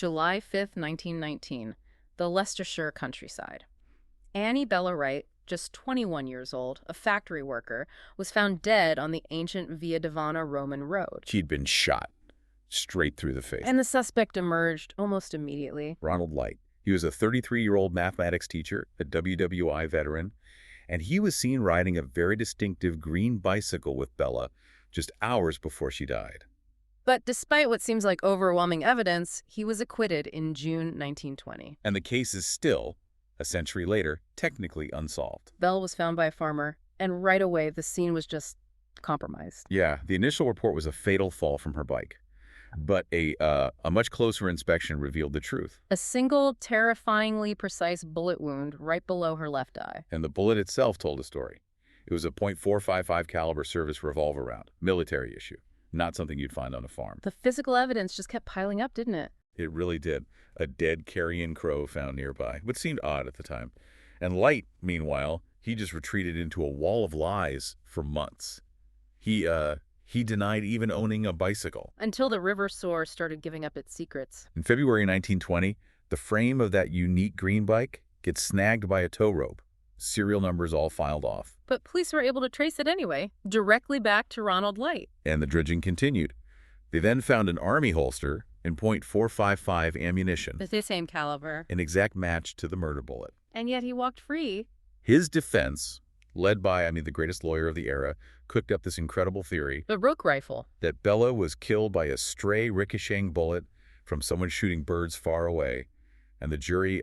July 5th, 1919, the Leicestershire countryside. Annie Bella Wright, just 21 years old, a factory worker, was found dead on the ancient Via Divana Roman road. She'd been shot straight through the face. And the suspect emerged almost immediately. Ronald Light. He was a 33-year-old mathematics teacher, a WWI veteran, and he was seen riding a very distinctive green bicycle with Bella just hours before she died. But despite what seems like overwhelming evidence, he was acquitted in June 1920. And the case is still, a century later, technically unsolved. Bella was found by a farmer, and right away the scene was just compromised. Yeah, the initial report was a fatal fall from her bike. But a much closer inspection revealed the truth. A single, terrifyingly precise bullet wound right below her left eye. And the bullet itself told a story. It was a .455 caliber service revolver round, military issue, not something you'd find on a farm. The physical evidence just kept piling up, didn't it? It really did. A dead carrion crow found nearby, which seemed odd at the time. And Light, meanwhile, he just retreated into a wall of lies for months. He denied even owning a bicycle. Until the river soar started giving up its secrets. In February 1920, the frame of that unique green bike gets snagged by a tow rope. Serial numbers all filed off. But police were able to trace it anyway, directly back to Ronald Light. And the dredging continued. They then found an army holster and .455 ammunition. The same caliber. An exact match to the murder bullet. And yet he walked free. His defense, led by, the greatest lawyer of the era, cooked up this incredible theory. The rook rifle. That Bella was killed by a stray ricocheting bullet from someone shooting birds far away. And the jury,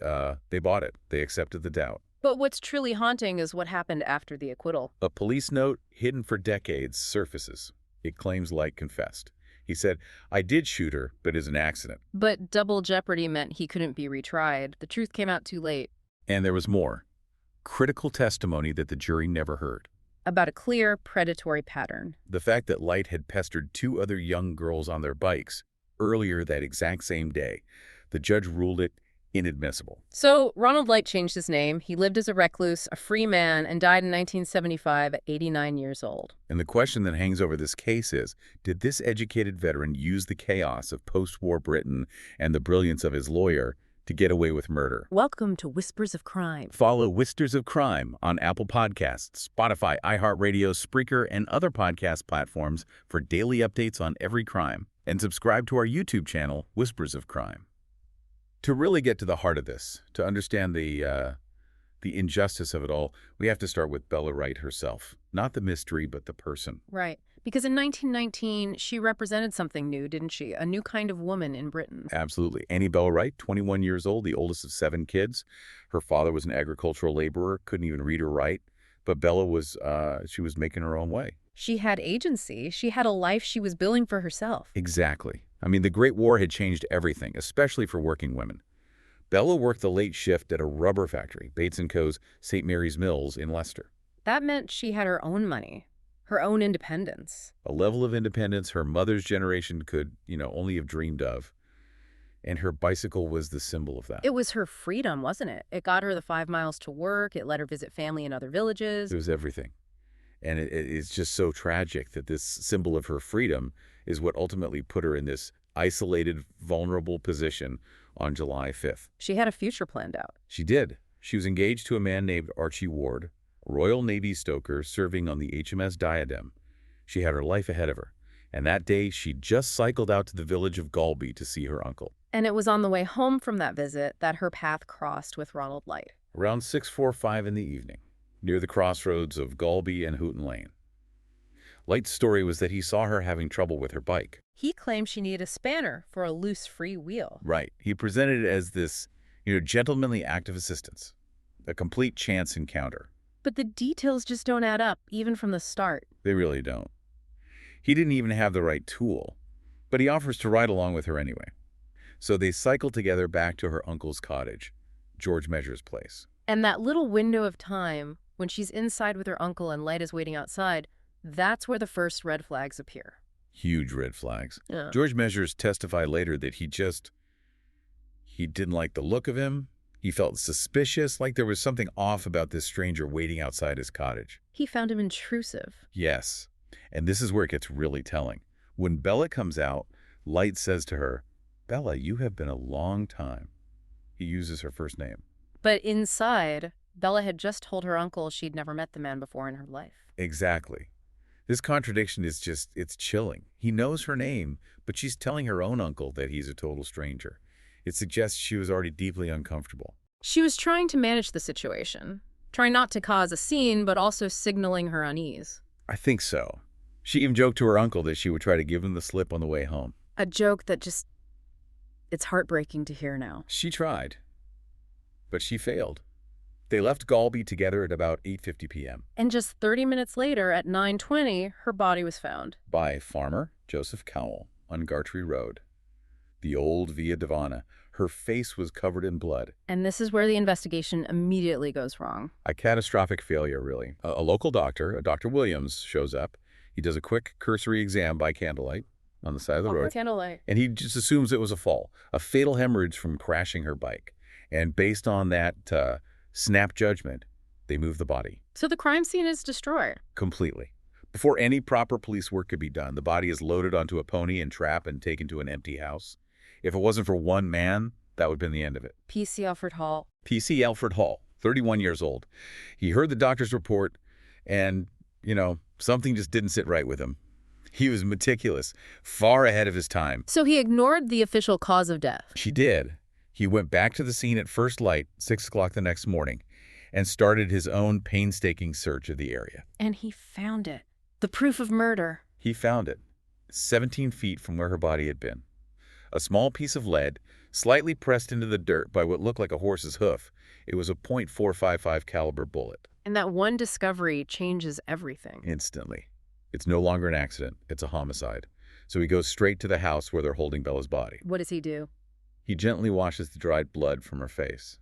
they bought it. They accepted the doubt. But what's truly haunting is what happened after the acquittal. A police note hidden for decades surfaces. It claims Light confessed. He said, "I did shoot her, but it's an accident." But double jeopardy meant he couldn't be retried. The truth came out too late. And there was more. Critical testimony that the jury never heard. About a clear predatory pattern. The fact that Light had pestered 2 other young girls on their bikes earlier that exact same day. The judge ruled it inadmissible. So Ronald Light changed his name. He lived as a recluse, a free man, and died in 1975 at 89 years old. And the question that hangs over this case is, did this educated veteran use the chaos of post-war Britain and the brilliance of his lawyer to get away with murder? Welcome to Whispers of Crime. Follow Whispers of Crime on Apple Podcasts, Spotify, iHeartRadio, Spreaker, and other podcast platforms for daily updates on every crime. And subscribe to our YouTube channel, Whispers of Crime. To really get to the heart of this, to understand the injustice of it all, we have to start with Bella Wright herself. Not the mystery, but the person. Right. Because in 1919, she represented something new, didn't she? A new kind of woman in Britain. Absolutely. Annie Bella Wright, 21 years old, the oldest of 7 kids. Her father was an agricultural laborer, couldn't even read or write. But Bella was, she was making her own way. She had agency. She had a life she was building for herself. Exactly. The Great War had changed everything, especially for working women. Bella worked the late shift at a rubber factory, Bates & Co.'s St. Mary's Mills in Leicester. That meant she had her own money, her own independence. A level of independence her mother's generation could, only have dreamed of. And her bicycle was the symbol of that. It was her freedom, wasn't it? It got her the 5 miles to work. It let her visit family in other villages. It was everything. And it's just so tragic that this symbol of her freedom is what ultimately put her in this isolated, vulnerable position on July 5th. She had a future planned out. She did. She was engaged to a man named Archie Ward, Royal Navy stoker serving on the HMS Diadem. She had her life ahead of her. And that day, she just cycled out to the village of Galby to see her uncle. And it was on the way home from that visit that her path crossed with Ronald Light. Around 6:45 in the evening, near the crossroads of Galby and Houghton Lane. Light's story was that he saw her having trouble with her bike. He claimed she needed a spanner for a loose free wheel. Right. He presented it as this, gentlemanly act of assistance, a complete chance encounter. But the details just don't add up, even from the start. They really don't. He didn't even have the right tool, but he offers to ride along with her anyway. So they cycle together back to her uncle's cottage, George Measure's place. And that little window of time, when she's inside with her uncle and Light is waiting outside, that's where the first red flags appear. Huge red flags. Yeah. George Measures testified later that he didn't like the look of him. He felt suspicious, like there was something off about this stranger waiting outside his cottage. He found him intrusive. Yes. And this is where it gets really telling. When Bella comes out, Light says to her, Bella, you have been a long time. He uses her first name. But inside, Bella had just told her uncle she'd never met the man before in her life. Exactly. This contradiction is it's chilling. He knows her name, but she's telling her own uncle that he's a total stranger. It suggests she was already deeply uncomfortable. She was trying to manage the situation, trying not to cause a scene, but also signaling her unease. I think so. She even joked to her uncle that she would try to give him the slip on the way home. A joke that it's heartbreaking to hear now. She tried, but she failed. They left Galby together at about 8:50 p.m. And just 30 minutes later, at 9:20, her body was found. By farmer Joseph Cowell on Gartree Road. The old Via Divana. Her face was covered in blood. And this is where the investigation immediately goes wrong. A catastrophic failure, really. A local doctor, Dr. Williams, shows up. He does a quick cursory exam by candlelight on the side of the road. Candlelight. And he just assumes it was a fall, a fatal hemorrhage from crashing her bike. And based on that snap judgment, they move the body. So the crime scene is destroyed. Completely. Before any proper police work could be done, the body is loaded onto a pony and trap and taken to an empty house. If it wasn't for one man, that would have been the end of it. P.C. Alfred Hall. P.C. Alfred Hall, 31 years old. He heard the doctor's report and, something just didn't sit right with him. He was meticulous, far ahead of his time. So he ignored the official cause of death. She did. He went back to the scene at first light, 6 o'clock the next morning, and started his own painstaking search of the area. And he found it. The proof of murder. He found it, 17 feet from where her body had been. A small piece of lead, slightly pressed into the dirt by what looked like a horse's hoof. It was a .455 caliber bullet. And that one discovery changes everything. Instantly. It's no longer an accident. It's a homicide. So he goes straight to the house where they're holding Bella's body. What does he do? He gently washes the dried blood from her face.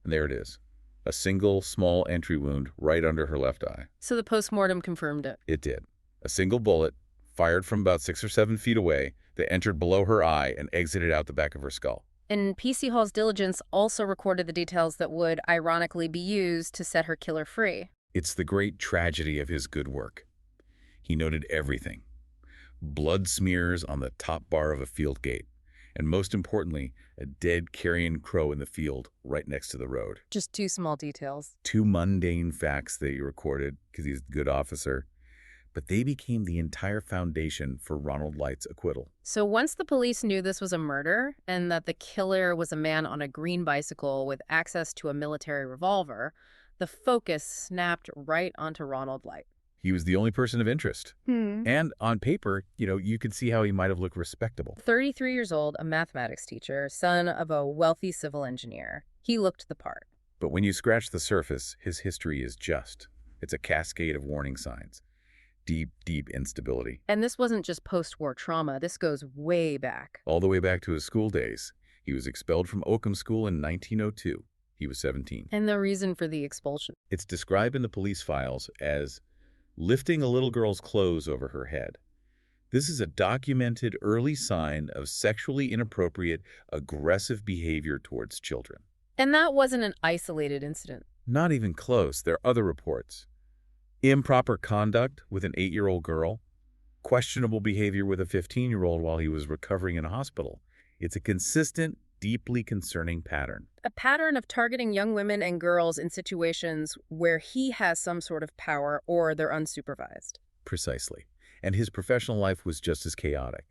And there it is. A single, small entry wound right under her left eye. So the postmortem confirmed it. It did. A single bullet, fired from about 6 or 7 feet away, that entered below her eye and exited out the back of her skull. And P.C. Hall's diligence also recorded the details that would, ironically, be used to set her killer free. It's the great tragedy of his good work. He noted everything. Blood smears on the top bar of a field gate. And most importantly, a dead carrion crow in the field right next to the road. Just 2 small details. 2 mundane facts that he recorded because he's a good officer. But they became the entire foundation for Ronald Light's acquittal. So once the police knew this was a murder and that the killer was a man on a green bicycle with access to a military revolver, the focus snapped right onto Ronald Light. He was the only person of interest. And on paper, you could see how he might have looked respectable. 33 years old, a mathematics teacher, son of a wealthy civil engineer. He looked the part. But when you scratch the surface, his history is just. It's a cascade of warning signs. Deep, deep instability. And this wasn't just post-war trauma. This goes way back. All the way back to his school days. He was expelled from Oakham School in 1902. He was 17. And the reason for the expulsion? It's described in the police files as lifting a little girl's clothes over her head. This is a documented early sign of sexually inappropriate, aggressive behavior towards children. And that wasn't an isolated incident. Not even close. There are other reports. Improper conduct with an 8-year-old girl. Questionable behavior with a 15-year-old while he was recovering in a hospital. It's a consistent, deeply concerning pattern. A pattern of targeting young women and girls in situations where he has some sort of power or they're unsupervised. Precisely. And his professional life was just as chaotic.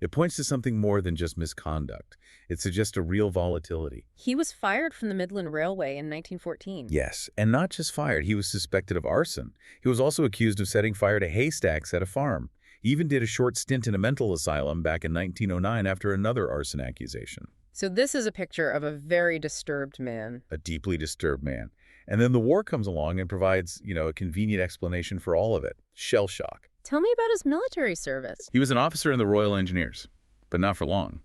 It points to something more than just misconduct. It suggests a real volatility. He was fired from the Midland Railway in 1914. Yes, and not just fired. He was suspected of arson. He was also accused of setting fire to haystacks at a farm. He even did a short stint in a mental asylum back in 1909 after another arson accusation. So this is a picture of a very disturbed man. A deeply disturbed man. And then the war comes along and provides, a convenient explanation for all of it. Shell shock. Tell me about his military service. He was an officer in the Royal Engineers, but not for long.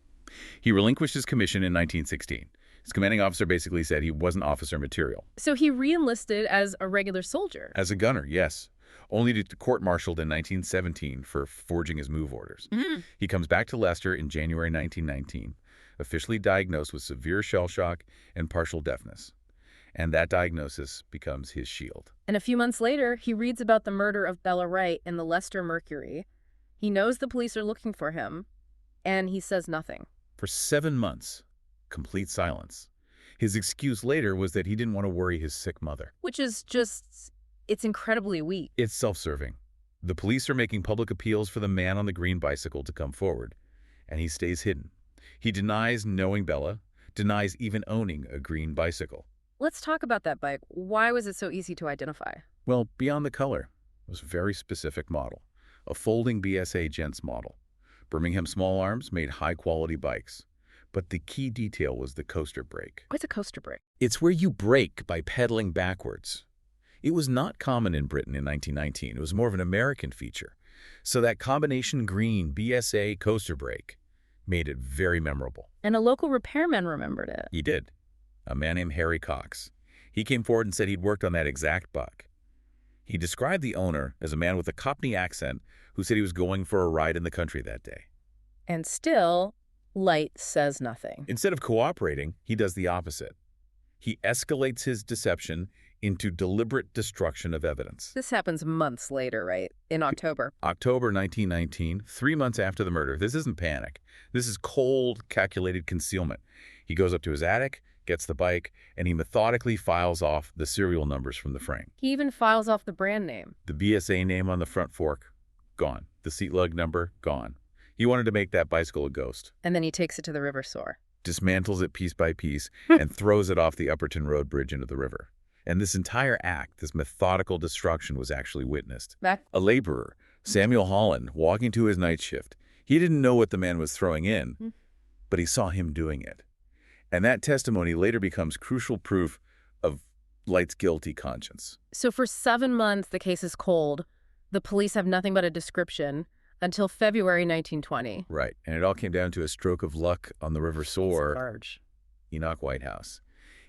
He relinquished his commission in 1916. His commanding officer basically said he wasn't officer material. So he re-enlisted as a regular soldier? As a gunner, yes. Only to be court-martialed in 1917 for forging his move orders. He comes back to Leicester in January 1919, officially diagnosed with severe shell shock and partial deafness. And that diagnosis becomes his shield. And a few months later, he reads about the murder of Bella Wright in the Leicester Mercury. He knows the police are looking for him, and he says nothing. For 7 months, complete silence. His excuse later was that he didn't want to worry his sick mother. Which is just, it's incredibly weak. It's self-serving. The police are making public appeals for the man on the green bicycle to come forward, and he stays hidden. He denies knowing Bella, denies even owning a green bicycle. Let's talk about that bike. Why was it so easy to identify? Well, beyond the color, it was a very specific model, a folding BSA gents model. Birmingham Small Arms made high-quality bikes. But the key detail was the coaster brake. What's a coaster brake? It's where you brake by pedaling backwards. It was not common in Britain in 1919. It was more of an American feature. So that combination green BSA coaster brake made it very memorable. And a local repairman remembered it. He did. A man named Harry Cox. He came forward and said he'd worked on that exact bike. He described the owner as a man with a Cockney accent who said he was going for a ride in the country that day. And still, Light says nothing. Instead of cooperating, he does the opposite. He escalates his deception into deliberate destruction of evidence. This happens months later, right? In October. October 1919, 3 months after the murder. This isn't panic. This is cold, calculated concealment. He goes up to his attic, gets the bike, and he methodically files off the serial numbers from the frame. He even files off the brand name. The BSA name on the front fork, gone. The seat lug number, gone. He wanted to make that bicycle a ghost. And then he takes it to the river Soar. Dismantles it piece by piece and throws it off the Upperton Road bridge into the river. And this entire act, this methodical destruction, was actually witnessed. A laborer, Samuel Holland, walking to his night shift. He didn't know what the man was throwing in, but he saw him doing it. And that testimony later becomes crucial proof of Light's guilty conscience. So for 7 months, the case is cold. The police have nothing but a description until February 1920. Right. And it all came down to a stroke of luck on the River Soar. Barge. Enoch Whitehouse.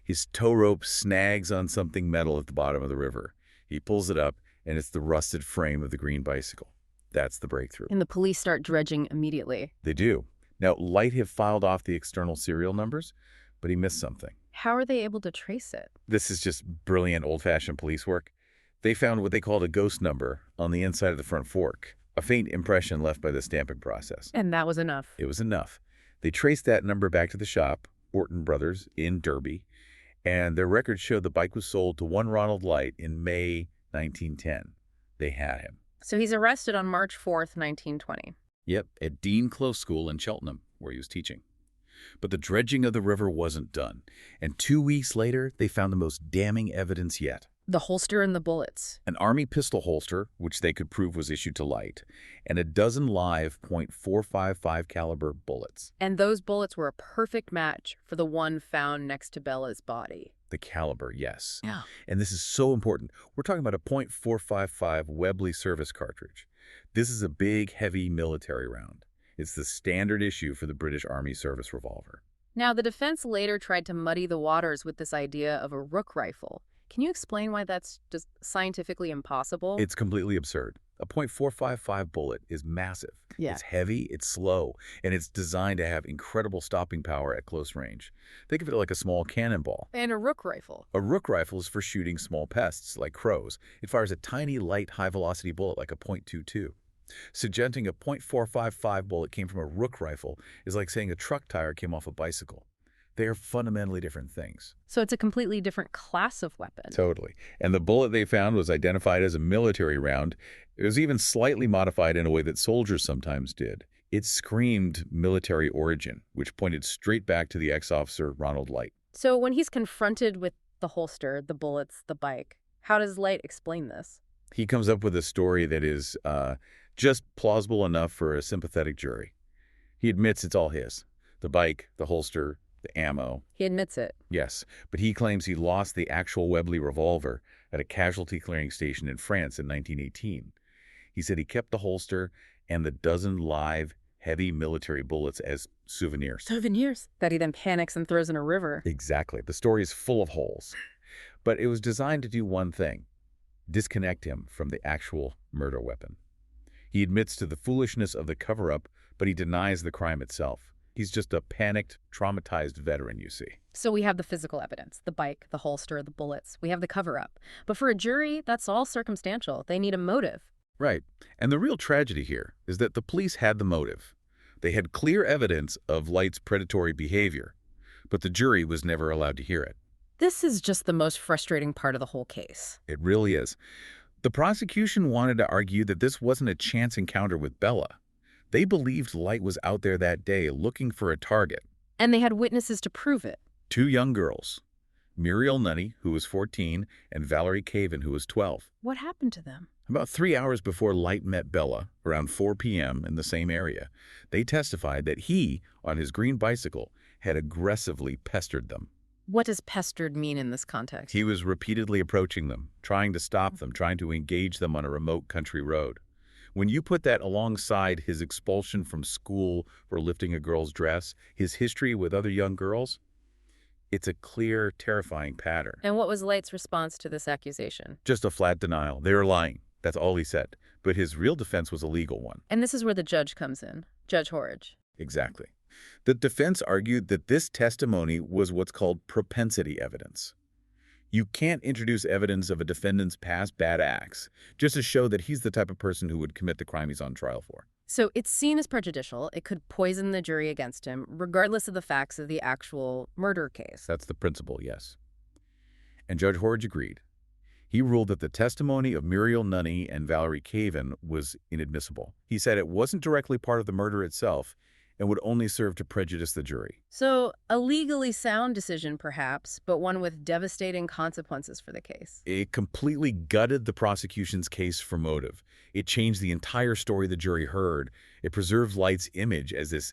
His tow rope snags on something metal at the bottom of the river. He pulls it up, and it's the rusted frame of the green bicycle. That's the breakthrough. And the police start dredging immediately. They do. Now, Light had filed off the external serial numbers, but he missed something. How are they able to trace it? This is just brilliant old-fashioned police work. They found what they called a ghost number on the inside of the front fork, a faint impression left by the stamping process. And that was enough. It was enough. They traced that number back to the shop, Orton Brothers, in Derby, and their records showed the bike was sold to one Ronald Light in May 1910. They had him. So he's arrested on March 4th, 1920. Yep, at Dean Close School in Cheltenham, where he was teaching. But the dredging of the river wasn't done, and 2 weeks later, they found the most damning evidence yet. The holster and the bullets. An Army pistol holster, which they could prove was issued to Light, and a dozen live .455 caliber bullets. And those bullets were a perfect match for the one found next to Bella's body. The caliber, yes. Yeah. And this is so important. We're talking about a .455 Webley service cartridge. This is a big, heavy military round. It's the standard issue for the British Army service revolver. Now, the defense later tried to muddy the waters with this idea of a rook rifle. Can you explain why that's just scientifically impossible? It's completely absurd. A .455 bullet is massive. Yeah. It's heavy, it's slow, and it's designed to have incredible stopping power at close range. Think of it like a small cannonball. And a rook rifle. A rook rifle is for shooting small pests, like crows. It fires a tiny, light, high-velocity bullet like a .22. Suggesting a .455 bullet came from a rook rifle is like saying a truck tire came off a bicycle. They are fundamentally different things. So it's a completely different class of weapon. Totally. And the bullet they found was identified as a military round. It was even slightly modified in a way that soldiers sometimes did. It screamed military origin, which pointed straight back to the ex-officer Ronald Light. So when he's confronted with the holster, the bullets, the bike, how does Light explain this? He comes up with a story that is just plausible enough for a sympathetic jury. He admits it's all his. The bike, the holster, the ammo. He admits it. Yes, but he claims he lost the actual Webley revolver at a casualty clearing station in France in 1918. He said he kept the holster and the dozen live, heavy military bullets as souvenirs. Souvenirs? That he then panics and throws in a river. Exactly. The story is full of holes. But it was designed to do one thing: disconnect him from the actual murder weapon. He admits to the foolishness of the cover-up, but he denies the crime itself. He's just a panicked, traumatized veteran, you see. So we have the physical evidence, the bike, the holster, the bullets. We have the cover-up. But for a jury, that's all circumstantial. They need a motive. Right. And the real tragedy here is that the police had the motive. They had clear evidence of Light's predatory behavior, but the jury was never allowed to hear it. This is just the most frustrating part of the whole case. It really is. The prosecution wanted to argue that this wasn't a chance encounter with Bella. They believed Light was out there that day looking for a target. And they had witnesses to prove it. 2 young girls, Muriel Nunny, who was 14, and Valerie Caven, who was 12. What happened to them? About 3 hours before Light met Bella, around 4 p.m. in the same area, they testified that he, on his green bicycle, had aggressively pestered them. What does pestered mean in this context? He was repeatedly approaching them, trying to stop them, trying to engage them on a remote country road. When you put that alongside his expulsion from school for lifting a girl's dress, his history with other young girls, it's a clear, terrifying pattern. And what was Light's response to this accusation? Just a flat denial. They were lying. That's all he said. But his real defense was a legal one. And this is where the judge comes in, Judge Horridge. Exactly. The defense argued that this testimony was what's called propensity evidence. You can't introduce evidence of a defendant's past bad acts just to show that he's the type of person who would commit the crime he's on trial for. So it's seen as prejudicial. It could poison the jury against him, regardless of the facts of the actual murder case. That's the principle, yes. And Judge Horridge agreed. He ruled that the testimony of Muriel Nunny and Valerie Caven was inadmissible. He said it wasn't directly part of the murder itself and would only serve to prejudice the jury. So a legally sound decision, perhaps, but one with devastating consequences for the case. It completely gutted the prosecution's case for motive. It changed the entire story the jury heard. It preserved Light's image as this,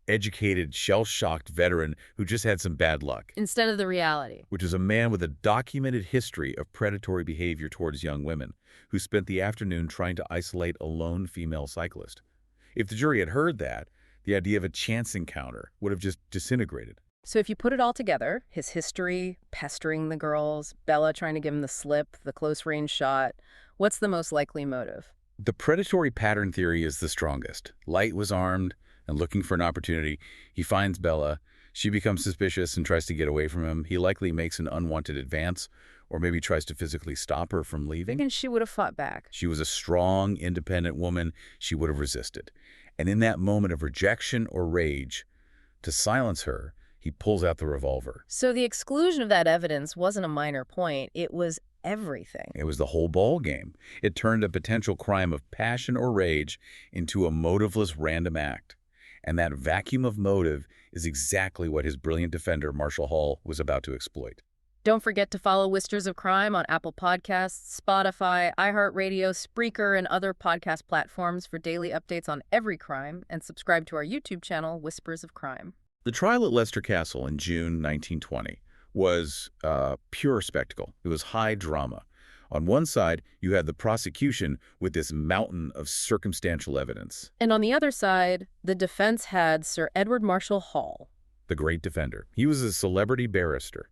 educated, shell-shocked veteran who just had some bad luck. Instead of the reality. Which is a man with a documented history of predatory behavior towards young women, who spent the afternoon trying to isolate a lone female cyclist. If the jury had heard that, the idea of a chance encounter would have just disintegrated. So if you put it all together, his history, pestering the girls, Bella trying to give him the slip, the close-range shot, what's the most likely motive? The predatory pattern theory is the strongest. Light was armed and looking for an opportunity. He finds Bella. She becomes suspicious and tries to get away from him. He likely makes an unwanted advance or maybe tries to physically stop her from leaving. And she would have fought back. She was a strong, independent woman. She would have resisted. And in that moment of rejection or rage, to silence her, he pulls out the revolver. So the exclusion of that evidence wasn't a minor point. It was everything. It was the whole ball game. It turned a potential crime of passion or rage into a motiveless random act. And that vacuum of motive is exactly what his brilliant defender, Marshall Hall, was about to exploit. Don't forget to follow Whispers of Crime on Apple Podcasts, Spotify, iHeartRadio, Spreaker, and other podcast platforms for daily updates on every crime, and subscribe to our YouTube channel, Whispers of Crime. The trial at Leicester Castle in June 1920 was pure spectacle. It was high drama. On one side, you had the prosecution with this mountain of circumstantial evidence. And on the other side, the defense had Sir Edward Marshall Hall, the great defender. He was a celebrity barrister,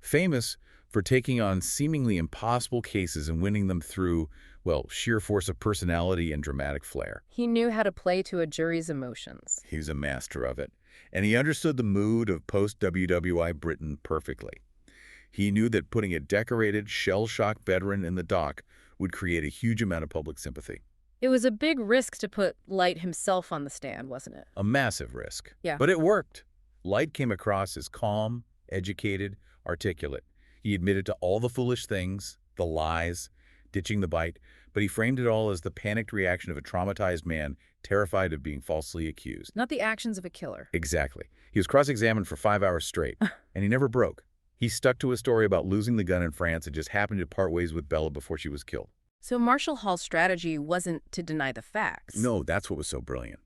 famous for taking on seemingly impossible cases and winning them through, well, sheer force of personality and dramatic flair. He knew how to play to a jury's emotions. He was a master of it. And he understood the mood of post-WWI Britain perfectly. He knew that putting a decorated, shell-shocked veteran in the dock would create a huge amount of public sympathy. It was a big risk to put Light himself on the stand, wasn't it? A massive risk. Yeah. But it worked. Light came across as calm, educated, articulate. He admitted to all the foolish things, the lies, ditching the bite, but he framed it all as the panicked reaction of a traumatized man terrified of being falsely accused. Not the actions of a killer. Exactly. He was cross-examined for 5 hours straight, and he never broke. He stuck to his story about losing the gun in France and just happened to part ways with Bella before she was killed. So Marshall Hall's strategy wasn't to deny the facts. No, that's what was so brilliant.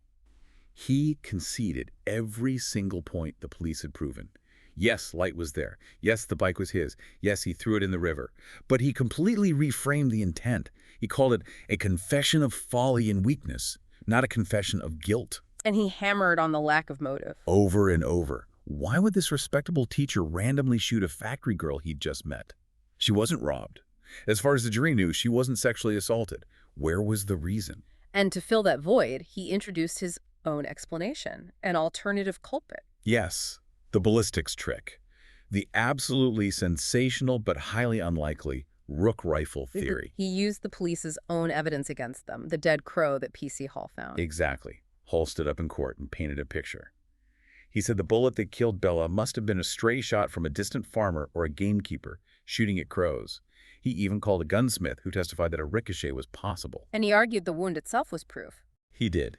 He conceded every single point the police had proven. Yes, Light was there. Yes, the bike was his. Yes, he threw it in the river. But he completely reframed the intent. He called it a confession of folly and weakness, not a confession of guilt. And he hammered on the lack of motive. Over and over. Why would this respectable teacher randomly shoot a factory girl he'd just met? She wasn't robbed. As far as the jury knew, she wasn't sexually assaulted. Where was the reason? And to fill that void, he introduced his own explanation, an alternative culprit. Yes, the ballistics trick. The absolutely sensational but highly unlikely rook rifle theory. He used the police's own evidence against them, the dead crow that P.C. Hall found. Exactly. Hall stood up in court and painted a picture. He said the bullet that killed Bella must have been a stray shot from a distant farmer or a gamekeeper shooting at crows. He even called a gunsmith who testified that a ricochet was possible. And he argued the wound itself was proof. He did.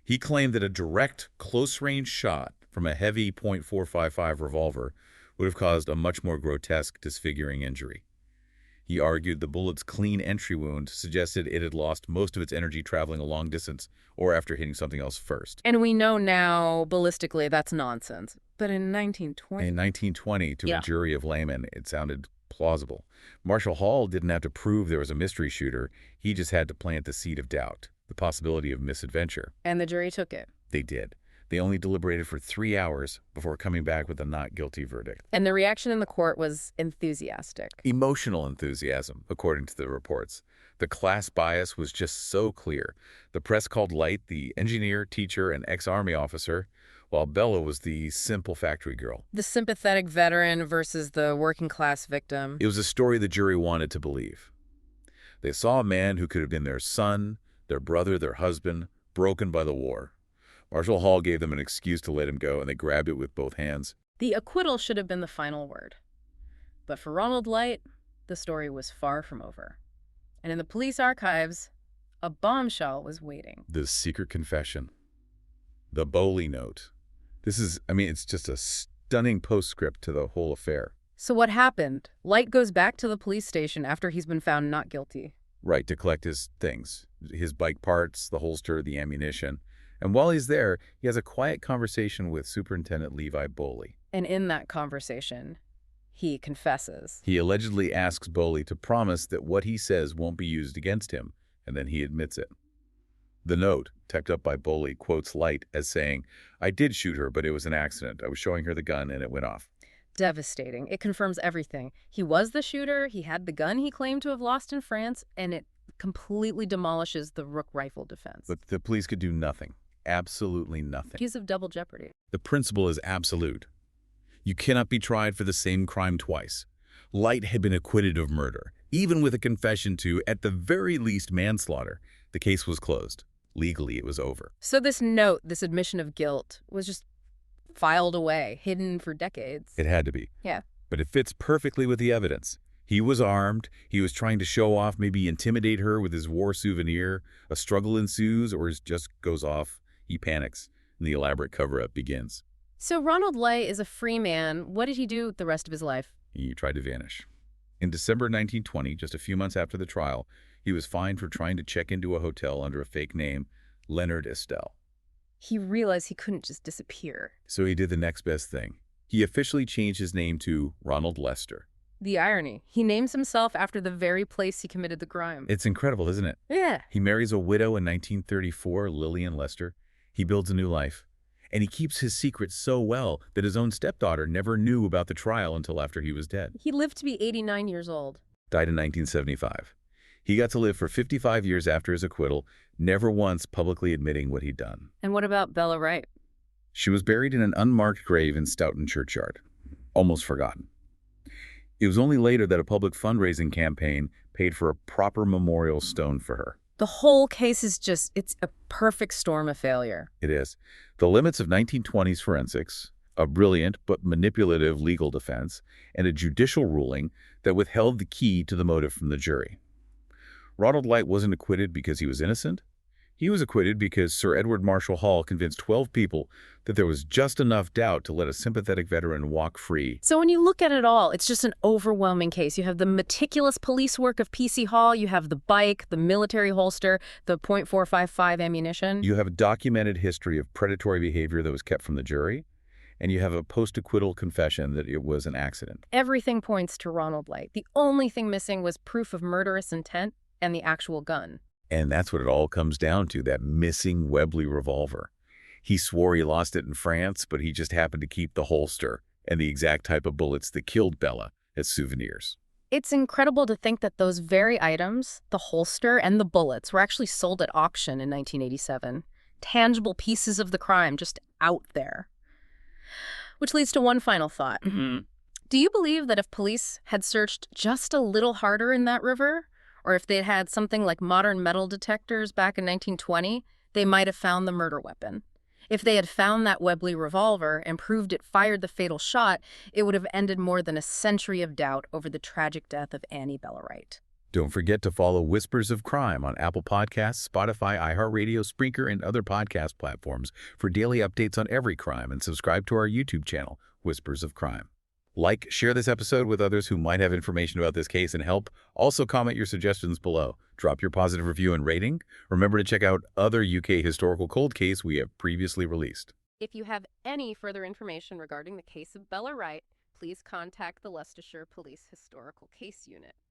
He claimed that a direct, close-range shot from a heavy .455 revolver would have caused a much more grotesque, disfiguring injury. He argued the bullet's clean entry wound suggested it had lost most of its energy traveling a long distance or after hitting something else first. And we know now, ballistically, that's nonsense. But in 1920... In 1920, to a jury of laymen, it sounded plausible. Marshall Hall didn't have to prove there was a mystery shooter. He just had to plant the seed of doubt, the possibility of misadventure. And the jury took it. They did. They only deliberated for 3 hours before coming back with a not guilty verdict. And the reaction in the court was enthusiastic. Emotional enthusiasm, according to the reports. The class bias was just so clear. The press called Light the engineer, teacher, and ex-army officer, while Bella was the simple factory girl. The sympathetic veteran versus the working-class victim. It was a story the jury wanted to believe. They saw a man who could have been their son, their brother, their husband, broken by the war. Marshall Hall gave them an excuse to let him go, and they grabbed it with both hands. The acquittal should have been the final word. But for Ronald Light, the story was far from over. And in the police archives, a bombshell was waiting. The secret confession. The Bowley note. This is, it's just a stunning postscript to the whole affair. So what happened? Light goes back to the police station after he's been found not guilty. Right, to collect his things. His bike parts, the holster, the ammunition. And while he's there, he has a quiet conversation with Superintendent Levi Bowley. And in that conversation, he confesses. He allegedly asks Bowley to promise that what he says won't be used against him, and then he admits it. The note, typed up by Bowley, quotes Light as saying, "I did shoot her, but it was an accident. I was showing her the gun, and it went off." Devastating. It confirms everything. He was the shooter, he had the gun he claimed to have lost in France, and it completely demolishes the Rook rifle defense. But the police could do nothing. Absolutely nothing. Accused of double jeopardy. The principle is absolute. You cannot be tried for the same crime twice. Light had been acquitted of murder. Even with a confession to, at the very least, manslaughter, the case was closed. Legally, it was over. So this note, this admission of guilt, was just filed away, hidden for decades. It had to be. Yeah. But it fits perfectly with the evidence. He was armed. He was trying to show off, maybe intimidate her with his war souvenir. A struggle ensues, or it just goes off. He panics, and the elaborate cover-up begins. So Ronald Light is a free man. What did he do the rest of his life? He tried to vanish. In December 1920, just a few months after the trial, he was fined for trying to check into a hotel under a fake name, Leonard Estelle. He realized he couldn't just disappear. So he did the next best thing. He officially changed his name to Ronald Lester. The irony. He names himself after the very place he committed the crime. It's incredible, isn't it? Yeah. He marries a widow in 1934, Lillian Lester. He builds a new life. And he keeps his secret so well that his own stepdaughter never knew about the trial until after he was dead. He lived to be 89 years old. Died in 1975. He got to live for 55 years after his acquittal, never once publicly admitting what he'd done. And what about Bella Wright? She was buried in an unmarked grave in Stoughton Churchyard. Almost forgotten. It was only later that a public fundraising campaign paid for a proper memorial stone for her. The whole case is it's a perfect storm of failure. It is. The limits of 1920s forensics, a brilliant but manipulative legal defense, and a judicial ruling that withheld the key to the motive from the jury. Ronald Light wasn't acquitted because he was innocent. He was acquitted because Sir Edward Marshall Hall convinced 12 people that there was just enough doubt to let a sympathetic veteran walk free. So when you look at it all, it's just an overwhelming case. You have the meticulous police work of P.C. Hall, you have the bike, the military holster, the .455 ammunition. You have a documented history of predatory behavior that was kept from the jury, and you have a post-acquittal confession that it was an accident. Everything points to Ronald Light. The only thing missing was proof of murderous intent and the actual gun. And that's what it all comes down to, that missing Webley revolver. He swore he lost it in France, but he just happened to keep the holster and the exact type of bullets that killed Bella as souvenirs. It's incredible to think that those very items, the holster and the bullets, were actually sold at auction in 1987. Tangible pieces of the crime just out there. Which leads to one final thought. Do you believe that if police had searched just a little harder in that river, or if they'd had something like modern metal detectors back in 1920, they might have found the murder weapon. If they had found that Webley revolver and proved it fired the fatal shot, it would have ended more than a century of doubt over the tragic death of Annie Bella Wright. Don't forget to follow Whispers of Crime on Apple Podcasts, Spotify, iHeartRadio, Spreaker, and other podcast platforms for daily updates on every crime, and subscribe to our YouTube channel, Whispers of Crime. Like, share this episode with others who might have information about this case and help. Also, comment your suggestions below. Drop your positive review and rating. Remember to check out other UK historical cold case we have previously released. If you have any further information regarding the case of Bella Wright, please contact the Leicestershire Police Historical Case Unit.